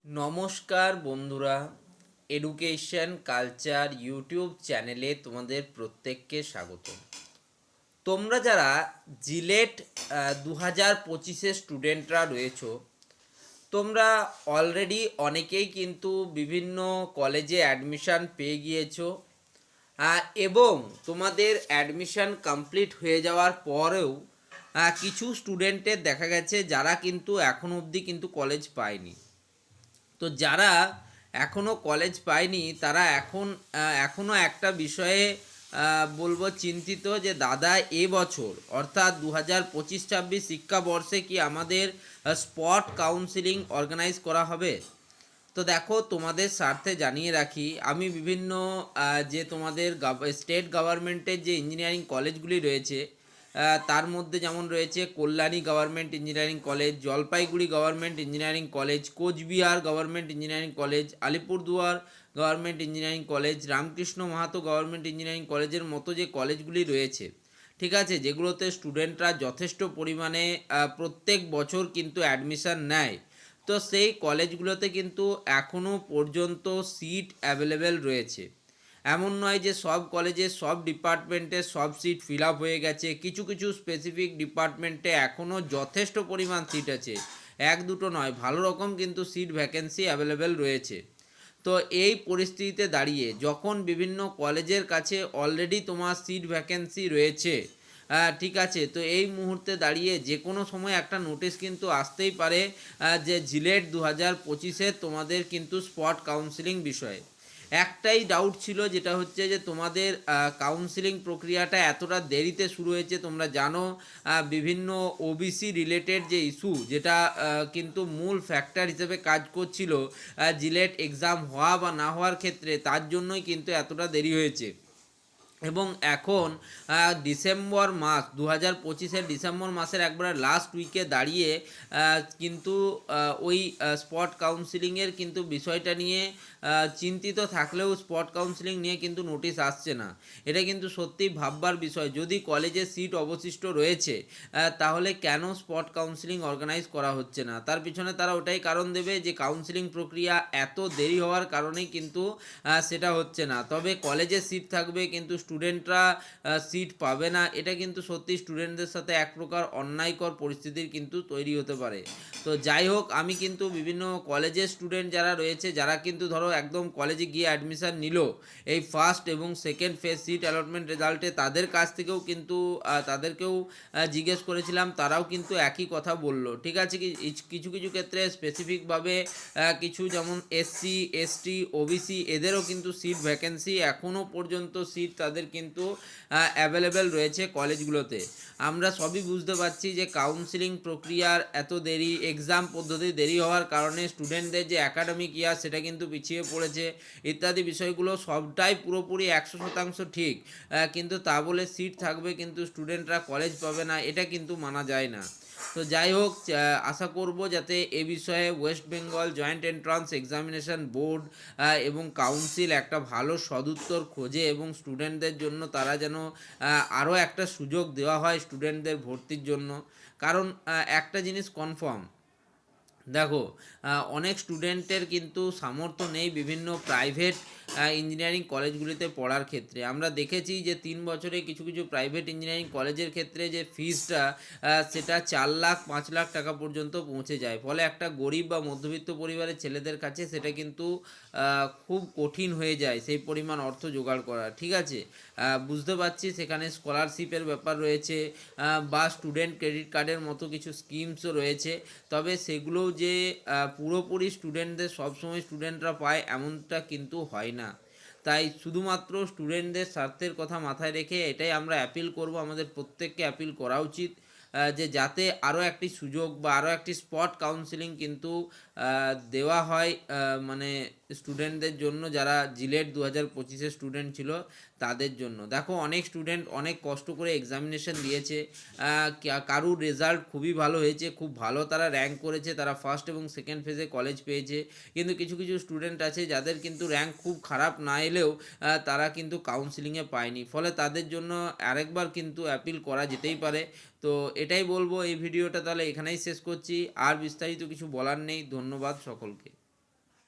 নমস্কার বন্ধুরা, education culture YouTube চ্যানেলে তোমাদের প্রত্যেককে স্বাগত। তোমরা যারা জিলেট 2025-এর স্টুডেন্টরা রয়েছো, তোমরা অলরেডি অনেকেই কিন্তু বিভিন্ন কলেজে অ্যাডমিশান পেয়ে গিয়েছো এবং তোমাদের অ্যাডমিশান কমপ্লিট হয়ে যাওয়ার পরেও কিছু স্টুডেন্টের দেখা গেছে যারা কিন্তু এখনও অবধি কিন্তু কলেজ পায়নি। তো যারা এখনও কলেজ পায়নি তারা এখনও একটা বিষয়ে বলবো চিন্তিত যে দাদা এবছর অর্থাৎ 2025-26 শিক্ষাবর্ষে কি আমাদের স্পট কাউন্সিলিং অর্গানাইজ করা হবে। তো দেখো, তোমাদের স্বার্থে জানিয়ে রাখি, আমি বিভিন্ন যে তোমাদের স্টেট গভর্নমেন্টের যে ইঞ্জিনিয়ারিং কলেজগুলি রয়েছে তার মধ্যে যেমন রয়েছে Kalyani government engineering college, Jalpaiguri government engineering college, Coochbehar government engineering college, Alipurduar government engineering college, Ramkrishna Mahato government engineering কলেজের মতো যে কলেজগুলি রয়েছে, ঠিক আছে, যেগুলোতে স্টুডেন্টরা যথেষ্ট পরিমাণে প্রত্যেক বছর কিন্তু অ্যাডমিশান নেয়। তো সেই কলেজগুলোতে কিন্তু এখনও পর্যন্ত সিট অ্যাভেলেবেল রয়েছে। এমন নয় যে সব কলেজে সব ডিপার্টমেন্টে সব সিট ফিল আপ হয়ে গেছে। কিছু কিছু স্পেসিফিক ডিপার্টমেন্টে এখনও যথেষ্ট পরিমাণ সিট আছে, এক দুটো নয়, ভালো রকম কিন্তু সিট ভ্যাকেন্সি অ্যাভেলেবেল রয়েছে। তো এই পরিস্থিতিতে দাঁড়িয়ে যখন বিভিন্ন কলেজের কাছে অলরেডি তোমার সিট ভ্যাকেন্সি রয়েছে, ঠিক আছে, তো এই মুহূর্তে দাঁড়িয়ে যে কোনো সময় একটা নোটিশ কিন্তু আসতেই পারে যে জিলেট 2025-এ তোমাদের কিন্তু স্পট কাউন্সিলিং বিষয়ে। একটাই ডাউট ছিল, যেটা হচ্ছে যে তোমাদের কাউন্সিলিং প্রক্রিয়াটা এতটা দেরিতে শুরু হয়েছে। তোমরা জানো বিভিন্ন ওবিসি রিলেটেড যে ইস্যু, যেটা কিন্তু মূল ফ্যাক্টর হিসেবে কাজ করছিল জিলেট এক্সাম হওয়া বা না হওয়ার ক্ষেত্রে, তার জন্যই কিন্তু এতটা দেরি হয়েছে। এবং এখন ডিসেম্বর মাস 2025-এর ডিসেম্বর মাসের একবারে লাস্ট উইকে দাঁড়িয়ে কিন্তু ওই স্পট কাউন্সিলিংয়ের কিন্তু বিষয়টা নিয়ে চিন্তিত থাকলেও স্পট কাউন্সিলিং নিয়ে কিন্তু নোটিশ আসছে না। এটা কিন্তু সত্যিই ভাববার বিষয়। যদি কলেজে সিট অবশিষ্ট রয়েছে তাহলে কেন স্পট কাউন্সিলিং অর্গানাইজ করা হচ্ছে না? তার পিছনে তারা ওটাই কারণ দেবে যে কাউন্সিলিং প্রক্রিয়া এত দেরি হওয়ার কারণেই কিন্তু সেটা হচ্ছে না। তবে কলেজে সিট থাকবে কিন্তু স্টুডেন্টরা সিট পাবে না, এটা কিন্তু সত্যি স্টুডেন্টদের সাথে এক প্রকার অন্যায়কর পরিস্থিতির কিন্তু তৈরি হতে পারে। তো যাই হোক, আমি কিন্তু বিভিন্ন কলেজের স্টুডেন্ট যারা রয়েছে, যারা কিন্তু ধরো একদম কলেজে গিয়ে অ্যাডমিশান নিল এই ফার্স্ট এবং সেকেন্ড ফেজ সিট অ্যালটমেন্ট রেজাল্টে, তাদের কাছ থেকেও কিন্তু তাদেরকেও জিজ্ঞেস করেছিলাম, তারাও কিন্তু একই কথা বলল। ঠিক আছে, কিছু কিছু ক্ষেত্রে স্পেসিফিকভাবে কিছু যেমন এসসি এসটি ওবিসি এদেরও কিন্তু সিট ভ্যাকেন্সি এখনও পর্যন্ত সিট তাদের কিন্তু অ্যাভেলেবেল রয়েছে কলেজগুলোতে। আমরা সবই বুঝতে পারছি যে কাউন্সিলিং প্রক্রিয়ার এত দেরি, এক্সাম পদ্ধতি দেরি হওয়ার কারণে স্টুডেন্টদের যে অ্যাকাডেমিক ইয়ার সেটা কিন্তু পিছিয়ে পড়েছে ইত্যাদি বিষয়গুলো সবটাই পুরোপুরি 100% ঠিক, কিন্তু তা বলে সিট থাকবে কিন্তু স্টুডেন্টরা কলেজ পাবে না, এটা কিন্তু মানা যায় না। তো যাই হোক, আশা করব যাতে এ বিষয়ে West Bengal joint entrance examination board এবং কাউন্সিল একটা ভালো সদুত্তর খোঁজে এবং স্টুডেন্টদের জন্য তারা যেন আরও একটা সুযোগ দেওয়া হয় স্টুডেন্টদের ভর্তির জন্য। কারণ একটা জিনিস কনফার্ম, দেখো, অনেক স্টুডেন্টের কিন্তু সামর্থ্য নেই বিভিন্ন প্রাইভেট ইঞ্জিনিয়ারিং কলেজগুলিতে পড়ার ক্ষেত্রে। আমরা দেখেছি যে 3 বছরে কিছু কিছু প্রাইভেট ইঞ্জিনিয়ারিং কলেজের ক্ষেত্রে যে ফিসটা সেটা 4 লাখ 5 লাখ টাকা পর্যন্ত পৌঁছে যায়। ফলে একটা গরিব বা মধ্যবিত্ত পরিবারের ছেলেদের কাছে সেটা কিন্তু খুব কঠিন হয়ে যায় সেই পরিমাণ অর্থ জোগাড় করা। ঠিক আছে, বুঝতে পারছি সেখানে স্কলারশিপের ব্যাপার রয়েছে বা স্টুডেন্ট ক্রেডিট কার্ডের মতো কিছু স্কিমসও রয়েছে। তবে সেগুলোও যে পুরোপুরি স্টুডেন্টদের সবসময় স্টুডেন্টরা পায় এমনটা কিন্তু হয় না। তাই শুধুমাত্র স্টুডেন্টদের স্বার্থের কথা মাথায় রেখে এটাই আমরা অ্যাপিল করব, আমাদের প্রত্যেককে অ্যাপিল করা উচিত যে যাতে আরও একটি সুযোগ বা আরও একটি স্পট কাউন্সিলিং কিন্তু দেওয়া হয় মানে স্টুডেন্টদের জন্য, যারা জিলেট 2025-এর স্টুডেন্ট ছিল তাদের জন্য। দেখো, অনেক স্টুডেন্ট অনেক কষ্ট করে এক্সামিনেশন দিয়েছে, কারুর রেজাল্ট খুবই ভালো হয়েছে, খুব ভালো তারা র্যাঙ্ক করেছে, তারা ফার্স্ট এবং সেকেন্ড ফেজে কলেজ পেয়েছে। কিন্তু কিছু কিছু স্টুডেন্ট আছে যাদের কিন্তু র্যাঙ্ক খুব খারাপ না এলেও তারা কিন্তু কাউন্সিলিংয়ে পায়নি। ফলে তাদের জন্য আরেকবার কিন্তু অ্যাপিল করা যেতেই পারে। তো এটাই বলবো, এই ভিডিওটা তাহলে এখানেই শেষ করছি, আর বিস্তারিত কিছু বলার নেই। ধন্যবাদ সকলকে।